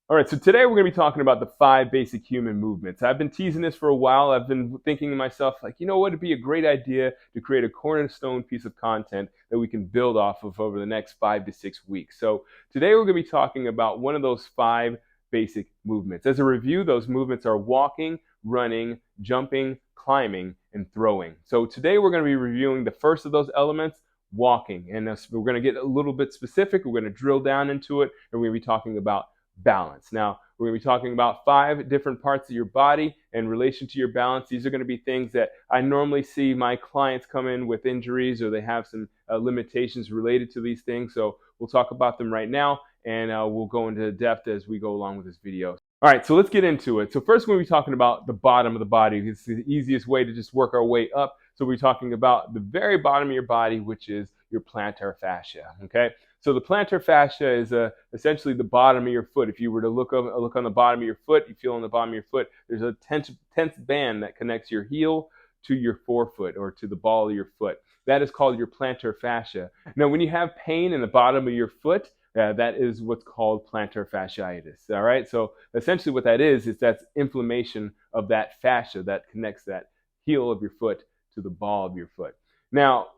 All right, so today we're going to be talking about the 5 basic human movements. I've been teasing this for a while. I've been thinking to myself, like, you know what, it'd be a great idea to create a cornerstone piece of content that we can build off of over the next 5 to 6 weeks. So today we're going to be talking about one of those 5 basic movements. As a review, those movements are walking, running, jumping, climbing, and throwing. So today we're going to be reviewing the first of those elements, walking. And we're going to get a little bit specific. We're going to drill down into it, and we're going to be talking about balance. Now, we're going to be talking about 5 different parts of your body in relation to your balance. These are going to be things that I normally see my clients come in with injuries, or they have some limitations related to these things. So we'll talk about them right now, and we'll go into depth as we go along with this video. All right, so let's get into it. So first, we're going to be talking about the bottom of the body. It's the easiest way to just work our way up. So we're talking about the very bottom of your body, which is your plantar fascia. Okay, so the plantar fascia is essentially the bottom of your foot. If you were to look on the bottom of your foot, you feel on the bottom of your foot, there's a tense band that connects your heel to your forefoot, or to the ball of your foot. That is called your plantar fascia. Now, when you have pain in the bottom of your foot, that is what's called plantar fasciitis. All right, so essentially what that is that's inflammation of that fascia that connects that heel of your foot to the ball of your foot. Now,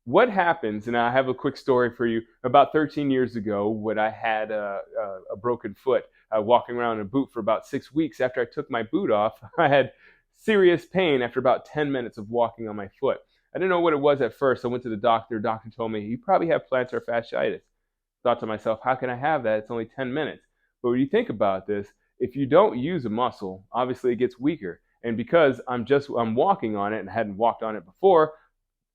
what happens, and I have a quick story for you. About 13 years ago, when I had a broken foot, walking around in a boot for about 6 weeks, after I took my boot off, I had serious pain after about 10 minutes of walking on my foot. I didn't know what it was at first. I went to the doctor. The doctor told me, you probably have plantar fasciitis. Thought to myself, how can I have that? It's only 10 minutes. But when you think about this, if you don't use a muscle, obviously it gets weaker. And because I'm walking on it and hadn't walked on it before,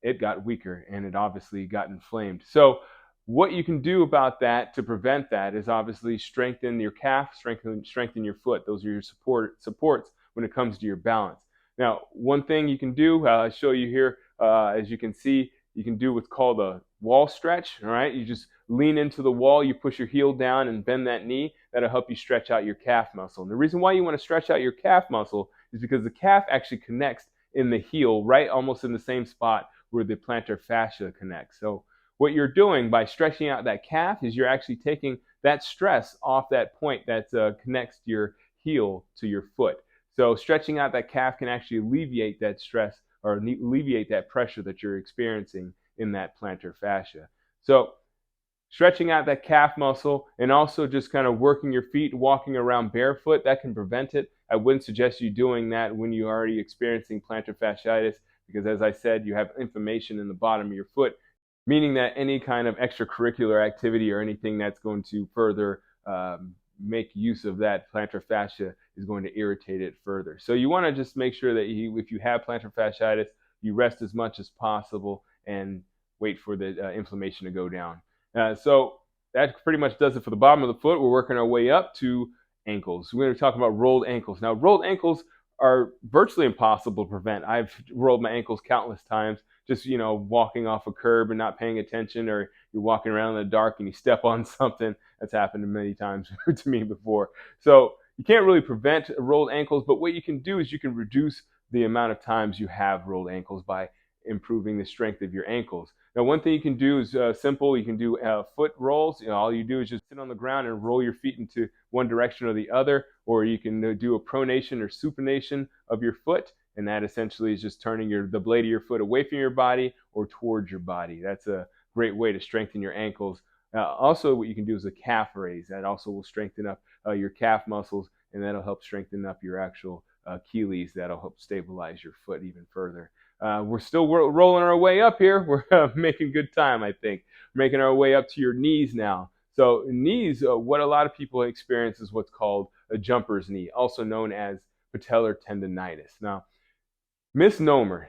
it got weaker, and it obviously got inflamed. So what you can do about that to prevent that is obviously strengthen your calf, strengthen your foot. Those are your supports when it comes to your balance. Now, one thing you can do, I'll show you here, as you can see, you can do what's called a wall stretch. All right, you just lean into the wall, you push your heel down and bend that knee. That'll help you stretch out your calf muscle. And the reason why you want to stretch out your calf muscle is because the calf actually connects in the heel, right almost in the same spot where the plantar fascia connects. So what you're doing by stretching out that calf is you're actually taking that stress off that point that connects your heel to your foot. So stretching out that calf can actually alleviate that stress, or alleviate that pressure that you're experiencing in that plantar fascia. So stretching out that calf muscle, and also just kind of working your feet, walking around barefoot, that can prevent it. I wouldn't suggest you doing that when you're already experiencing plantar fasciitis, because as I said, you have inflammation in the bottom of your foot, meaning that any kind of extracurricular activity or anything that's going to further make use of that plantar fascia is going to irritate it further. So you want to just make sure that if you have plantar fasciitis, you rest as much as possible and wait for the inflammation to go down. So that pretty much does it for the bottom of the foot. We're working our way up to ankles. We're going to talk about rolled ankles. Now, rolled ankles are virtually impossible to prevent. I've rolled my ankles countless times, just walking off a curb and not paying attention, or you're walking around in the dark and you step on something. That's happened many times to me before. So you can't really prevent rolled ankles, but what you can do is you can reduce the amount of times you have rolled ankles by improving the strength of your ankles. Now, one thing you can do is simple. You can do foot rolls. All you do is just sit on the ground and roll your feet into one direction or the other, or you can do a pronation or supination of your foot, and that essentially is just turning the blade of your foot away from your body or towards your body. That's a great way to strengthen your ankles. Also, what you can do is a calf raise. That also will strengthen up your calf muscles, and that'll help strengthen up your actual Achilles. That'll help stabilize your foot even further. We're still rolling our way up here. We're making good time, I think. We're making our way up to your knees now. So knees, what a lot of people experience is what's called a jumper's knee, also known as patellar tendonitis. Now, misnomer,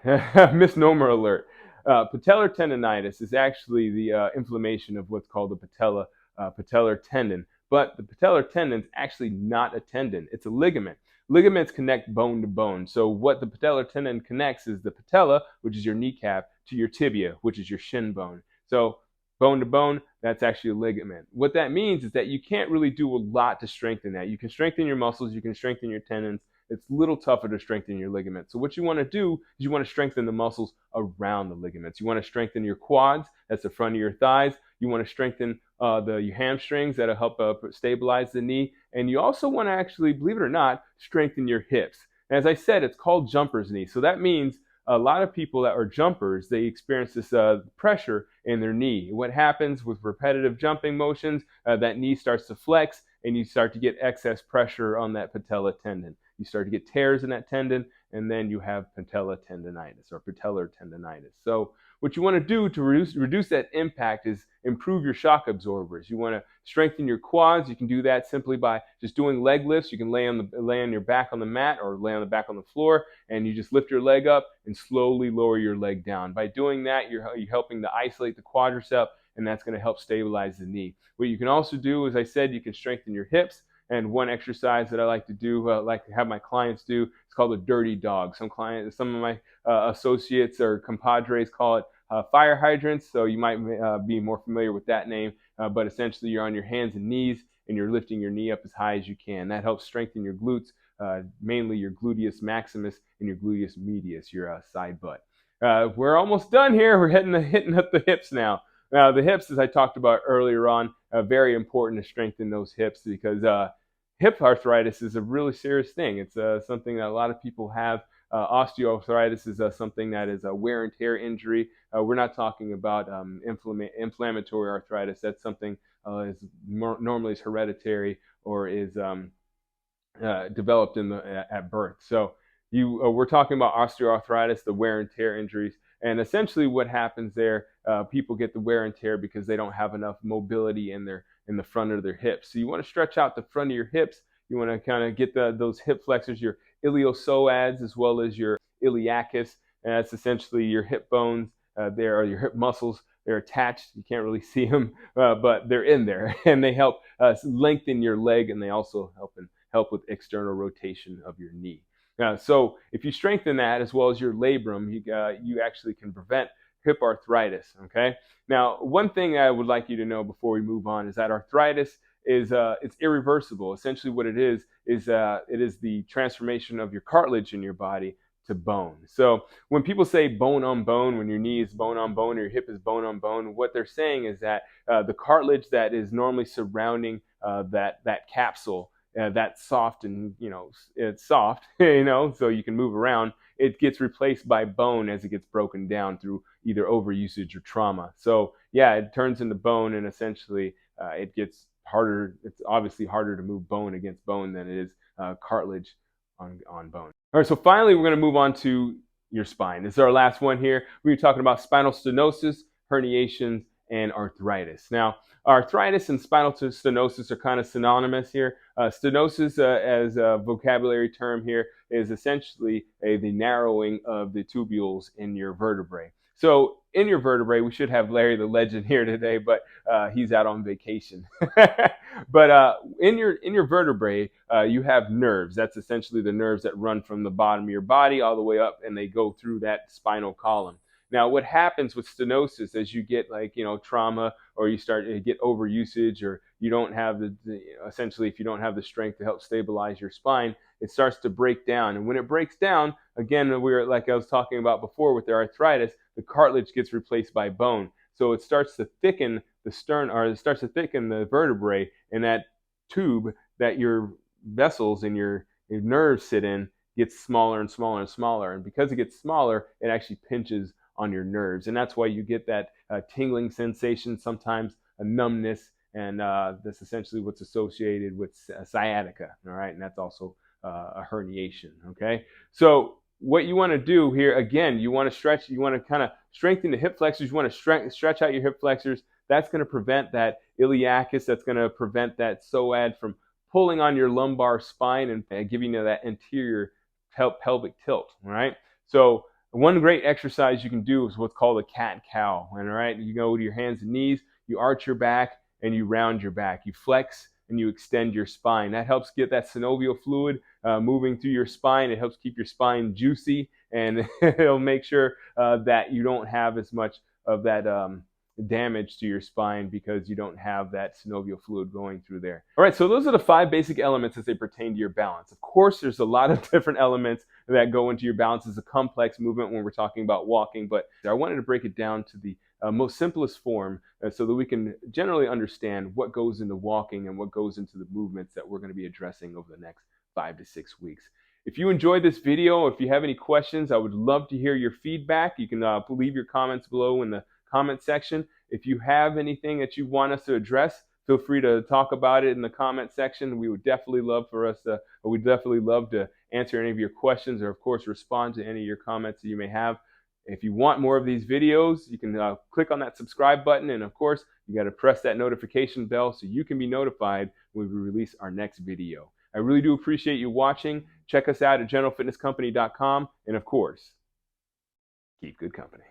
misnomer alert. Patellar tendonitis is actually the inflammation of what's called the patellar tendon. But the patellar tendon is actually not a tendon. It's a ligament. Ligaments connect bone to bone. So what the patellar tendon connects is the patella, which is your kneecap, to your tibia, which is your shin bone. So bone to bone, that's actually a ligament. What that means is that you can't really do a lot to strengthen that. You can strengthen your muscles, you can strengthen your tendons, it's a little tougher to strengthen your ligaments. So what you want to do is you want to strengthen the muscles around the ligaments. You want to strengthen your quads, that's the front of your thighs. You want to strengthen your hamstrings, that'll help stabilize the knee. And you also want to actually, believe it or not, strengthen your hips. And as I said, it's called jumper's knee. So that means a lot of people that are jumpers, they experience this pressure in their knee. What happens with repetitive jumping motions, that knee starts to flex and you start to get excess pressure on that patella tendon. You start to get tears in that tendon, and then you have patella tendonitis or patellar tendonitis. So what you want to do to reduce that impact is improve your shock absorbers. You want to strengthen your quads. You can do that simply by just doing leg lifts. You can lay on your back on the mat or lay on the back on the floor, and you just lift your leg up and slowly lower your leg down. By doing that, you're helping to isolate the quadricep, and that's going to help stabilize the knee. What you can also do, as I said, you can strengthen your hips. And one exercise that I like to do, like to have my clients do, it's called a dirty dog. Some of my associates or compadres call it fire hydrants. So you might be more familiar with that name. But essentially, you're on your hands and knees, and you're lifting your knee up as high as you can. That helps strengthen your glutes, mainly your gluteus maximus and your gluteus medius, your side butt. We're almost done here. We're hitting up the hips now. Now, the hips, as I talked about earlier on, very important to strengthen those hips because hip arthritis is a really serious thing. It's something that a lot of people have. Osteoarthritis is something that is a wear and tear injury. We're not talking about inflammatory arthritis. That's something normally is hereditary or is developed at birth. So we're talking about osteoarthritis, the wear and tear injuries. And essentially what happens there, people get the wear and tear because they don't have enough mobility in the front of their hips. So you want to stretch out the front of your hips. You want to kind of get those hip flexors, your iliopsoas as well as your iliacus. And that's essentially your hip bones. There are your hip muscles. They're attached. You can't really see them, but they're in there. And they help lengthen your leg, and they also help with external rotation of your knee. So if you strengthen that as well as your labrum, you actually can prevent hip arthritis. Okay. Now, one thing I would like you to know before we move on is that arthritis is it's irreversible. Essentially, what it is it is the transformation of your cartilage in your body to bone. So when people say bone on bone, when your knee is bone on bone or your hip is bone on bone, what they're saying is that the cartilage that is normally surrounding that capsule, that's soft and it's soft, so you can move around. It gets replaced by bone as it gets broken down through either overusage or trauma. So yeah, it turns into bone, and essentially it gets harder. It's obviously harder to move bone against bone than it is cartilage on bone. All right, so finally we're going to move on to your spine. This is our last one here. We're talking about spinal stenosis, herniations, and arthritis. Now, arthritis and spinal stenosis are kind of synonymous here. Stenosis, as a vocabulary term here, is essentially the narrowing of the tubules in your vertebrae. So in your vertebrae, we should have Larry the Legend here today, but he's out on vacation. But in your vertebrae, you have nerves. That's essentially the nerves that run from the bottom of your body all the way up, and they go through that spinal column. Now, what happens with stenosis as you get trauma, or you start to get overusage, or you don't have essentially if you don't have the strength to help stabilize your spine, it starts to break down. And when it breaks down, again, like I was talking about before with the arthritis, the cartilage gets replaced by bone. So it starts to thicken it starts to thicken the vertebrae, and that tube that your vessels and your nerves sit in gets smaller and smaller and smaller. And because it gets smaller, it actually pinches on your nerves, and that's why you get that tingling sensation, sometimes a numbness, and that's essentially what's associated with sciatica. All right, and that's also a herniation. Okay, so what you want to do here, again, you want to stretch, you want to kind of strengthen the hip flexors, you want to stretch out your hip flexors. That's going to prevent that iliacus, that's going to prevent that psoas from pulling on your lumbar spine and giving you that anterior pelvic tilt. All right, so one great exercise you can do is what's called a cat-cow. All right, you go to your hands and knees, you arch your back, and you round your back. You flex and you extend your spine. That helps get that synovial fluid moving through your spine. It helps keep your spine juicy, and it'll make sure that you don't have as much of that damage to your spine because you don't have that synovial fluid going through there. All right, so those are the 5 basic elements as they pertain to your balance. Of course, there's a lot of different elements that go into your balance. It's a complex movement when we're talking about walking, but I wanted to break it down to the most simplest form so that we can generally understand what goes into walking and what goes into the movements that we're going to be addressing over the next 5 to 6 weeks. If you enjoyed this video, if you have any questions, I would love to hear your feedback. You can leave your comments below in the comment section. If you have anything that you want us to address, feel free to talk about it in the comment section. We'd definitely love to answer any of your questions or, of course, respond to any of your comments that you may have. If you want more of these videos, you can click on that subscribe button, and of course, you got to press that notification bell so you can be notified when we release our next video. I really do appreciate you watching. Check us out at generalfitnesscompany.com, and of course, keep good company.